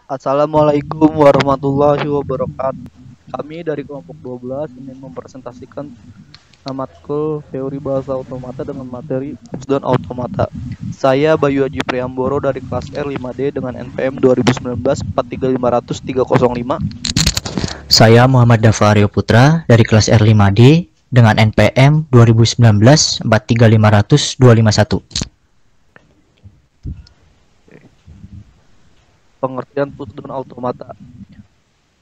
Assalamualaikum warahmatullahi wabarakatuh. Kami dari kelompok 12 ingin mempresentasikan matkul teori bahasa automata dengan materi dan automata. Saya Bayu Haji Priamboro dari kelas R5D dengan NPM 2019 435305. Saya Muhammad Dafario Putra dari kelas R5D dengan NPM 2019 4350251. Pengertian push-down automata.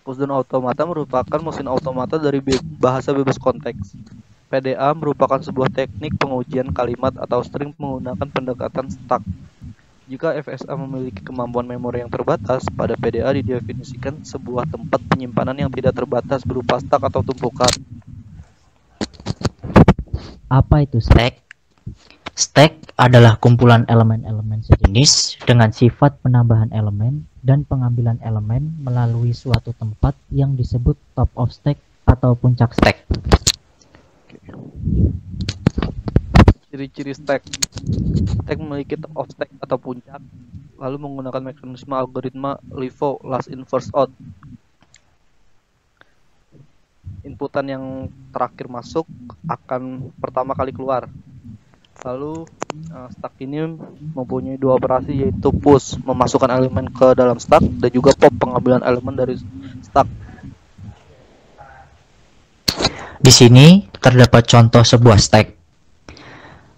Push-down automata merupakan mesin automata dari bahasa bebas konteks. PDA merupakan sebuah teknik pengujian kalimat atau string menggunakan pendekatan stack. Jika FSA memiliki kemampuan memori yang terbatas, pada PDA didefinisikan sebuah tempat penyimpanan yang tidak terbatas berupa stack atau tumpukan. Apa itu stack? Stack adalah kumpulan elemen-elemen sejenis dengan sifat penambahan elemen dan pengambilan elemen melalui suatu tempat yang disebut top of stack atau puncak stack. Ciri-ciri stack. Stack memiliki top of stack atau puncak, lalu menggunakan mekanisme algoritma LIFO, last in first out. Inputan yang terakhir masuk akan pertama kali keluar. Lalu stack ini mempunyai dua operasi, yaitu push, memasukkan elemen ke dalam stack, dan juga pop, pengambilan elemen dari stack. Di sini terdapat contoh sebuah stack,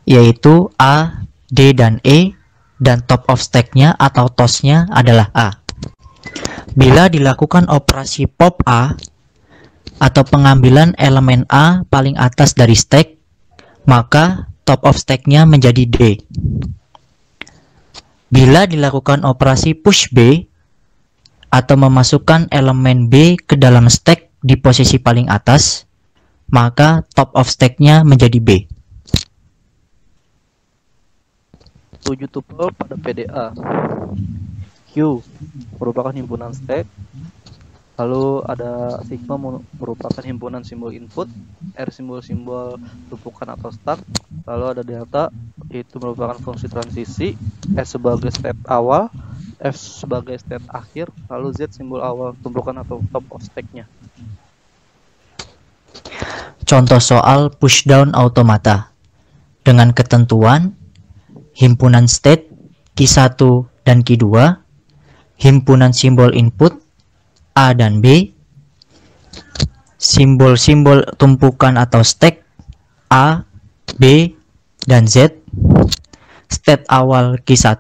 yaitu A, D, dan E, dan top of stack-nya atau TOS-nya adalah A. Bila dilakukan operasi pop A atau pengambilan elemen A paling atas dari stack, maka top of stack-nya menjadi D. Bila dilakukan operasi push B atau memasukkan elemen B ke dalam stack di posisi paling atas, maka top of stack-nya menjadi B. 7 tuple pada PDA. Q merupakan himpunan stack. Lalu ada sigma merupakan himpunan simbol input, R simbol-simbol tumpukan atau stack. Lalu ada delta, yaitu merupakan fungsi transisi, S sebagai step awal, F sebagai step akhir, lalu Z simbol awal tumpukan atau top of stack-nya. Contoh soal pushdown automata dengan ketentuan himpunan state Q1 dan Q2, himpunan simbol input A dan B, simbol-simbol tumpukan atau stack A, B, dan Z, state awal Q1,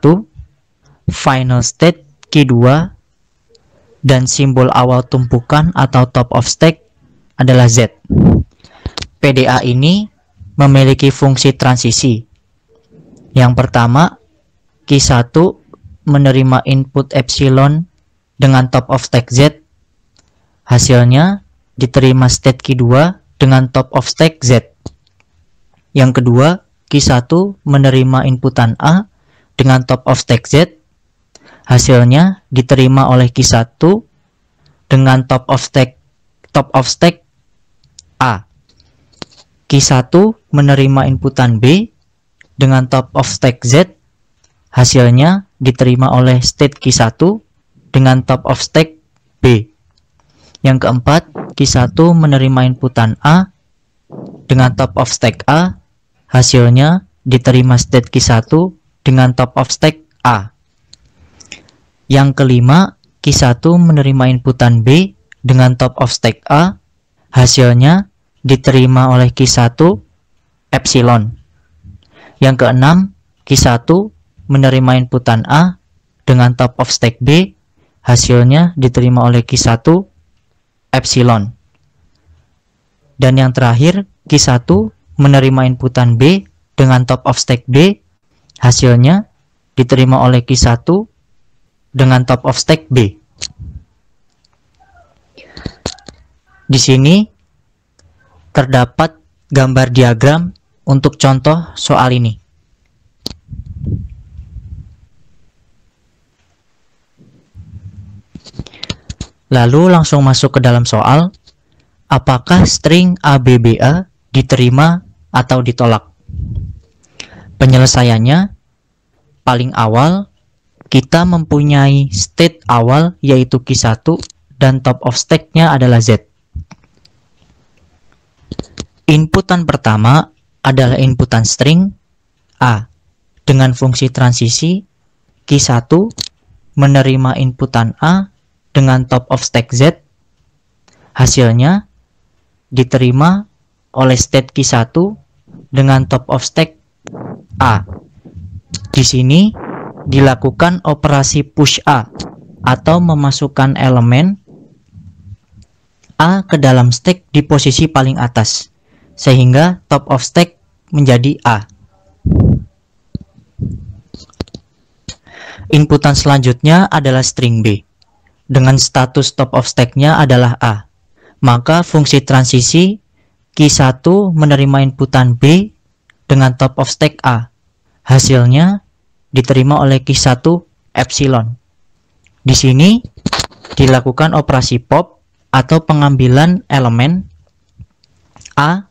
final state Q2, dan simbol awal tumpukan atau top of stack adalah Z. PDA ini memiliki fungsi transisi. Yang pertama, Q1 menerima input epsilon dengan top of stack Z. Hasilnya diterima state Q2 dengan top of stack Z. Yang kedua, Q1 menerima inputan A dengan top of stack Z. Hasilnya diterima oleh Q1 dengan top of stack A. Q1 menerima inputan B dengan top of stack Z. Hasilnya diterima oleh state Q1 dengan top of stack B. Yang keempat, Q1 menerima inputan A dengan top of stack A. Hasilnya diterima state Q1 dengan top of stack A. Yang kelima, Q1 menerima inputan B dengan top of stack A. Hasilnya diterima oleh Q1 epsilon. Yang keenam, Q1 menerima inputan A dengan top of stack B. Hasilnya diterima oleh Q1 epsilon. Dan yang terakhir, Q1 menerima inputan B dengan top of stack B. Hasilnya diterima oleh Q1 dengan top of stack B. Di sini terdapat gambar diagram untuk contoh soal ini. Lalu langsung masuk ke dalam soal. Apakah string ABBA diterima atau ditolak? Penyelesaiannya, paling awal kita mempunyai state awal yaitu Q1 dan top of stack-nya adalah Z. Inputan pertama adalah inputan string A dengan fungsi transisi Q1 menerima inputan A dengan top of stack Z. Hasilnya diterima oleh state Q1 dengan top of stack A. Di sini dilakukan operasi push A atau memasukkan elemen A ke dalam stack di posisi paling atas, sehingga top of stack menjadi A. Inputan selanjutnya adalah string B, dengan status top of stack-nya adalah A. Maka fungsi transisi Q1 menerima inputan B dengan top of stack A. Hasilnya diterima oleh Q1 epsilon. Di sini dilakukan operasi pop atau pengambilan elemen A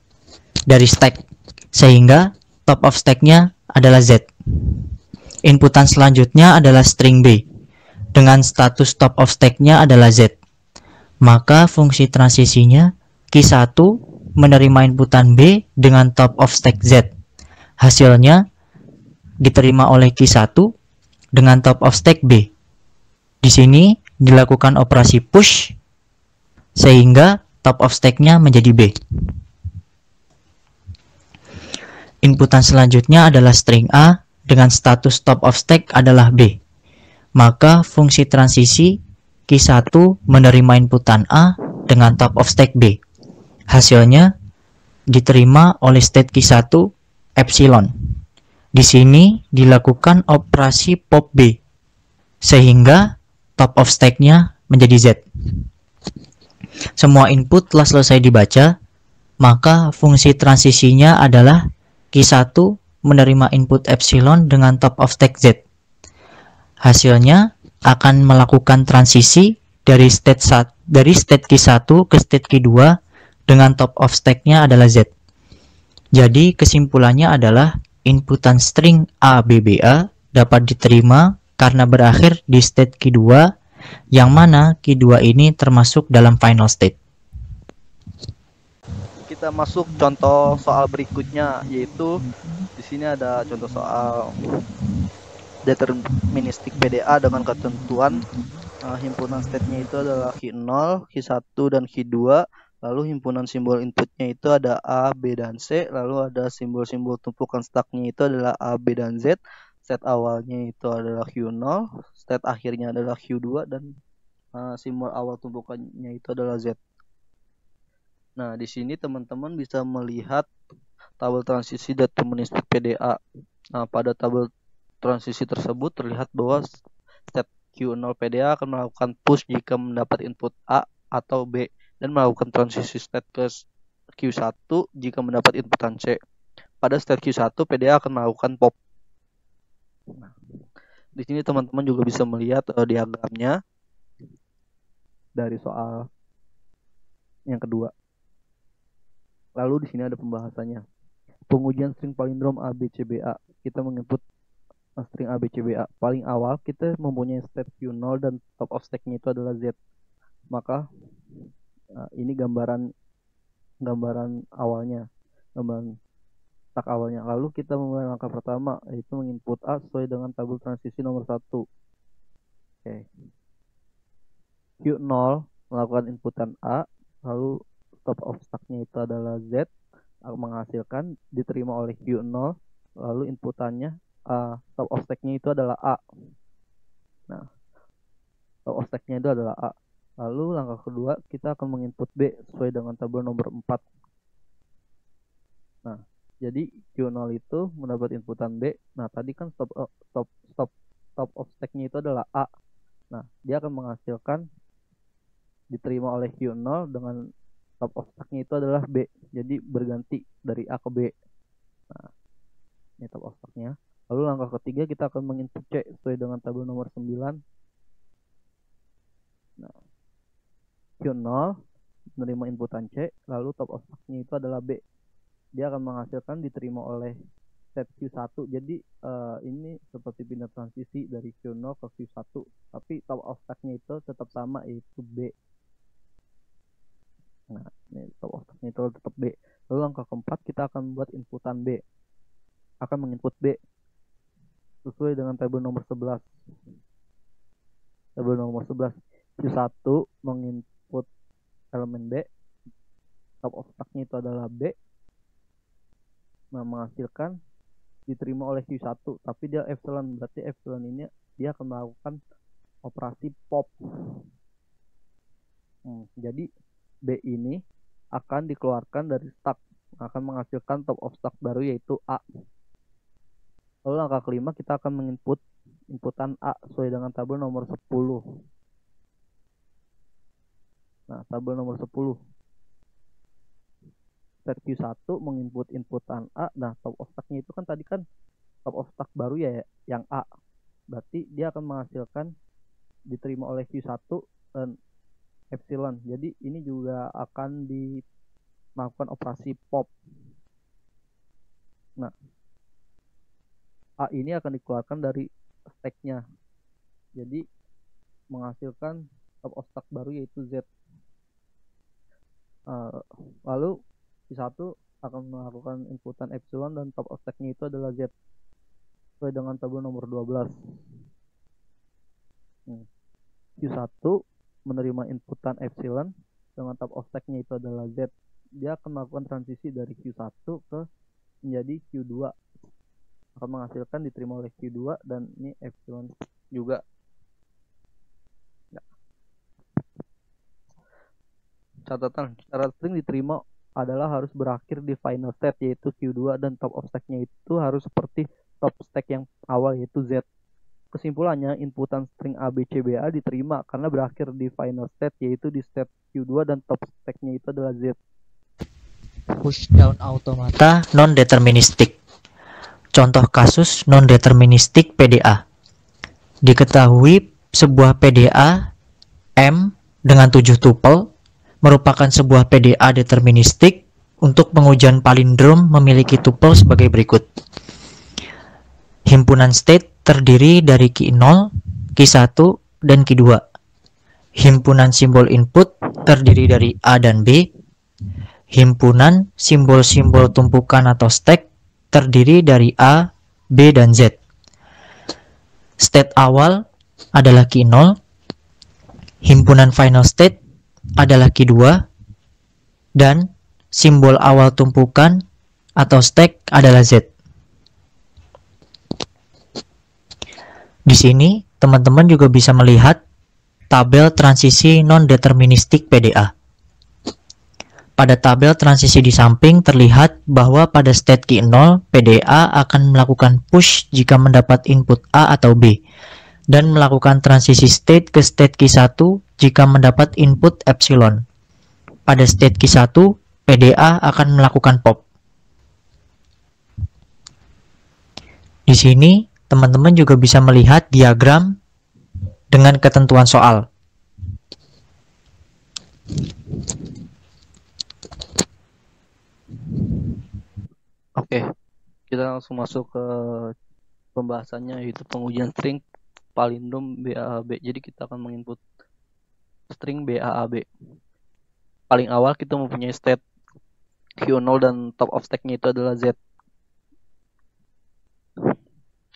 dari stack, sehingga top of stack-nya adalah Z. Inputan selanjutnya adalah string B, dengan status top of stack-nya adalah Z. Maka fungsi transisinya Q1 menerima inputan B dengan top of stack Z. Hasilnya diterima oleh Q1 dengan top of stack B. Di sini dilakukan operasi push sehingga top of stack-nya menjadi B. Inputan selanjutnya adalah string A dengan status top of stack adalah B. Maka fungsi transisi Q1 menerima inputan A dengan top of stack B. Hasilnya diterima oleh state Q1 epsilon. Di sini dilakukan operasi pop B sehingga top of stack-nya menjadi Z. Semua input telah selesai dibaca, maka fungsi transisinya adalah Q1 menerima input epsilon dengan top of stack Z. Hasilnya akan melakukan transisi dari state Q1 ke state Q2 dengan top of stack-nya adalah Z. Jadi kesimpulannya adalah inputan string ABBA dapat diterima karena berakhir di state Q2, yang mana Q2 ini termasuk dalam final state. Kita masuk contoh soal berikutnya, yaitu di sini ada contoh soal deterministik PDA dengan ketentuan himpunan state-nya itu adalah Q0, Q1, dan Q2. Lalu himpunan simbol inputnya itu ada A, B, dan C. Lalu ada simbol-simbol tumpukan stacknya itu adalah A, B, dan Z. State awalnya itu adalah Q0, state akhirnya adalah Q2, dan simbol awal tumpukannya itu adalah Z. Nah, di sini teman-teman bisa melihat tabel transisi deterministik PDA. Nah, pada tabel transisi tersebut terlihat bahwa state Q0 PDA akan melakukan push jika mendapat input A atau B, dan melakukan transisi state ke Q1 jika mendapat inputan C. Pada state Q1 PDA akan melakukan pop. Nah, di sini teman-teman juga bisa melihat diagramnya dari soal yang kedua. Lalu di sini ada pembahasannya. Pengujian string palindrom ABCBA. Kita menginput string ABCBA. Paling awal kita mempunyai state Q0 dan top of stack-nya itu adalah Z. Maka ini gambaran awalnya, gambaran stack awalnya. Lalu kita memulai langkah pertama, yaitu menginput A sesuai dengan tabel transisi nomor 1. Oke. Q0 melakukan inputan A, lalu top of stack-nya itu adalah Z, menghasilkan diterima oleh Q0, lalu inputannya top of stack-nya itu adalah A. Nah, top of stack-nya itu adalah A. Lalu langkah kedua, kita akan menginput B sesuai dengan tabel nomor 4. Nah, jadi Q0 itu mendapat inputan B. Nah, tadi kan top of stack-nya itu adalah A. Nah, dia akan menghasilkan diterima oleh Q0 dengan top of stack-nya itu adalah B. Jadi berganti dari A ke B. Nah, ini top of stack-nya. Lalu langkah ketiga, kita akan menginput C sesuai dengan tabel nomor 9. Nah, Q0 menerima inputan C, lalu top of stack-nya itu adalah B. Dia akan menghasilkan diterima oleh set Q1. Jadi ini seperti pindah transisi dari Q0 ke Q1, tapi top of stack-nya itu tetap sama, yaitu B. Nah, ini top of stack-nya itu tetap B. Lalu langkah keempat, kita akan buat inputan B. Akan menginput B sesuai dengan tabel nomor 11. Tabel nomor 11, Q1 menginput elemen B, top of stack-nya itu adalah B. Nah, menghasilkan diterima oleh Q1, tapi dia epsilon, berarti epsilon ini dia akan melakukan operasi pop. Jadi B ini akan dikeluarkan dari stack, akan menghasilkan top of stack baru, yaitu A. Lalu langkah kelima, kita akan menginput inputan A sesuai dengan tabel nomor 10. Nah, tabel nomor 10, set Q1 menginput inputan A. Nah, top of stack-nya itu kan tadi kan top of stack baru ya, yang A. Berarti dia akan menghasilkan diterima oleh Q1 dan epsilon. Jadi ini juga akan melakukan operasi pop. Nah, A ini akan dikeluarkan dari stack-nya. Jadi menghasilkan top of stack baru, yaitu Z. Lalu Q1 akan melakukan inputan epsilon dan top of stack-nya itu adalah Z sesuai dengan tabel nomor 12. Q1 menerima inputan epsilon dengan top of stack-nya itu adalah Z. Dia akan melakukan transisi dari Q1 ke menjadi Q2, akan menghasilkan diterima oleh Q2 dan ini epsilon juga. Catatan, syarat string diterima adalah harus berakhir di final state, yaitu Q2, dan top of stack-nya itu harus seperti top stack yang awal, yaitu Z. Kesimpulannya, inputan string ABCBA diterima karena berakhir di final state, yaitu di state Q2, dan top stack-nya itu adalah Z. Pushdown automata non-deterministik. Contoh kasus non-deterministik PDA. Diketahui sebuah PDA M dengan 7 tuple merupakan sebuah PDA deterministik. Untuk pengujian palindrom memiliki tuple sebagai berikut. Himpunan state terdiri dari key 0, key 1, dan key 2. Himpunan simbol input terdiri dari A dan B. Himpunan simbol-simbol tumpukan atau stack terdiri dari A, B, dan Z. State awal adalah key 0. Himpunan final state adalah key 2. Dan simbol awal tumpukan atau stack adalah Z. Di sini, teman-teman juga bisa melihat tabel transisi non-deterministik PDA. Pada tabel transisi di samping terlihat bahwa pada state key 0, PDA akan melakukan push jika mendapat input A atau B, dan melakukan transisi state ke state key 1 jika mendapat input epsilon. Pada state key 1, PDA akan melakukan pop. Di sini, teman-teman juga bisa melihat diagram dengan ketentuan soal. Oke, kita langsung masuk ke pembahasannya, yaitu pengujian string palindrom BAAB. Jadi kita akan menginput string BAAB. Paling awal kita mempunyai state Q0 dan top of stack-nya itu adalah Z.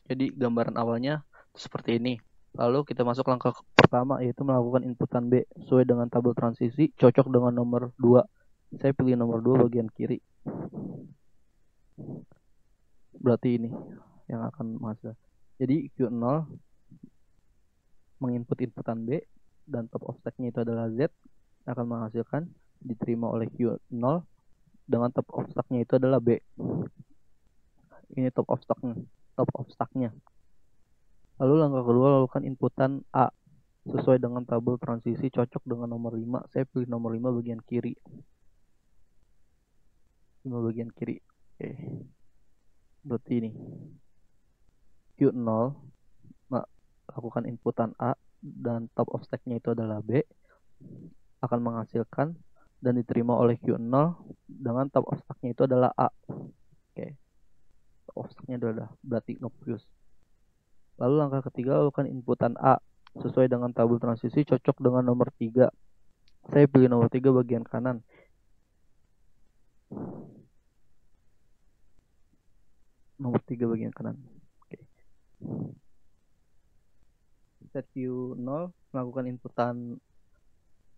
Jadi gambaran awalnya seperti ini. Lalu kita masuk langkah pertama, yaitu melakukan inputan B sesuai dengan tabel transisi, cocok dengan nomor 2. Saya pilih nomor 2 bagian kiri. Berarti ini yang akan menghasilkan. Jadi Q0 menginput inputan B dan top of stack-nya itu adalah Z, akan menghasilkan diterima oleh Q0 dengan top of stack-nya itu adalah B. Ini top of stack-nya. Lalu langkah kedua, lakukan inputan A sesuai dengan tabel transisi, cocok dengan nomor 5. Saya pilih nomor 5 bagian kiri. 5 bagian kiri. Oke. Berarti ini Q0 lakukan inputan A dan top of stack-nya itu adalah B, akan menghasilkan dan diterima oleh Q0 dengan top of stack-nya itu adalah A. Oke. of stack-nya adalah berarti nge-fuse. Lalu langkah ketiga, lakukan inputan A sesuai dengan tabel transisi cocok dengan nomor 3. Saya pilih nomor 3 bagian kanan. Nomor 3 bagian kanan. Oke. Set Q0, melakukan inputan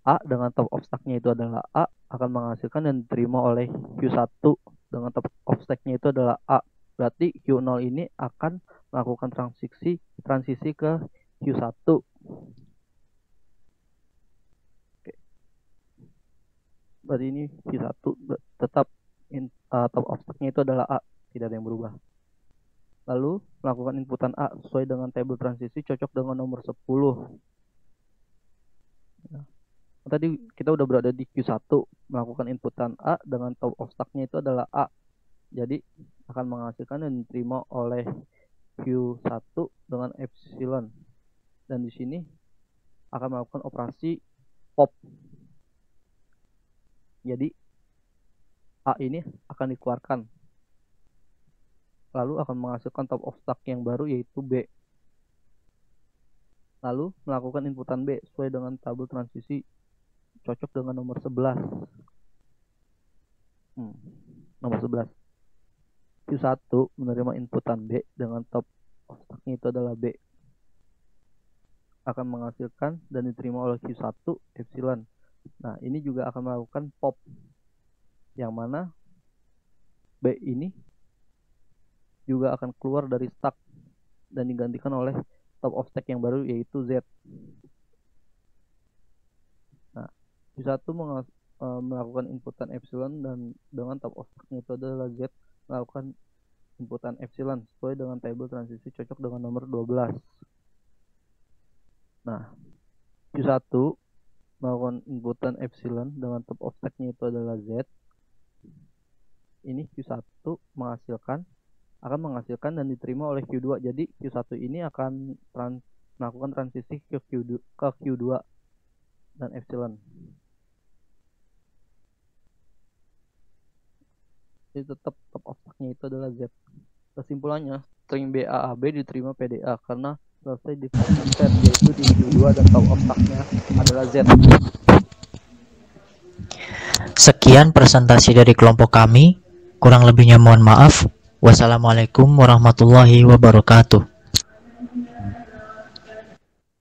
A dengan top of stack-nya itu adalah A, akan menghasilkan dan diterima oleh Q1 dengan top of stack-nya itu adalah A. Berarti Q0 ini akan melakukan transisi ke Q1. Oke. Berarti ini Q1 tetap top of stack-nya itu adalah A, tidak ada yang berubah. Lalu melakukan inputan A sesuai dengan tabel transisi cocok dengan nomor 10. Nah, tadi kita udah berada di Q1, melakukan inputan A dengan top of stack-nya itu adalah A. Jadi akan menghasilkan dan diterima oleh Q1 dengan epsilon. Dan di sini akan melakukan operasi pop. Jadi A ini akan dikeluarkan. Lalu akan menghasilkan top of stack yang baru yaitu B. Lalu melakukan inputan B sesuai dengan tabel transisi cocok dengan nomor 11. Nomor 11. Q1 menerima inputan B dengan top of stack-nya itu adalah B. Akan menghasilkan dan diterima oleh Q1 epsilon. Nah, ini juga akan melakukan pop. Yang mana B ini juga akan keluar dari stack dan digantikan oleh top of stack yang baru yaitu Z. Nah, Q1 melakukan inputan epsilon dan dengan top of stack-nya itu adalah Z, melakukan inputan epsilon sesuai dengan tabel transisi cocok dengan nomor 12. Nah, Q1 melakukan inputan epsilon dengan top of stack-nya itu adalah Z. Ini Q1 akan menghasilkan dan diterima oleh Q2. Jadi Q1 ini akan melakukan transisi ke Q2 dan epsilon. Jadi tetap top of stack-nya itu adalah Z. Kesimpulannya, string BAAB diterima PDA karena selesai di final state, yaitu di Q2 dan top of stack-nya adalah Z. Sekian presentasi dari kelompok kami. Kurang lebihnya mohon maaf. Wassalamualaikum warahmatullahi wabarakatuh.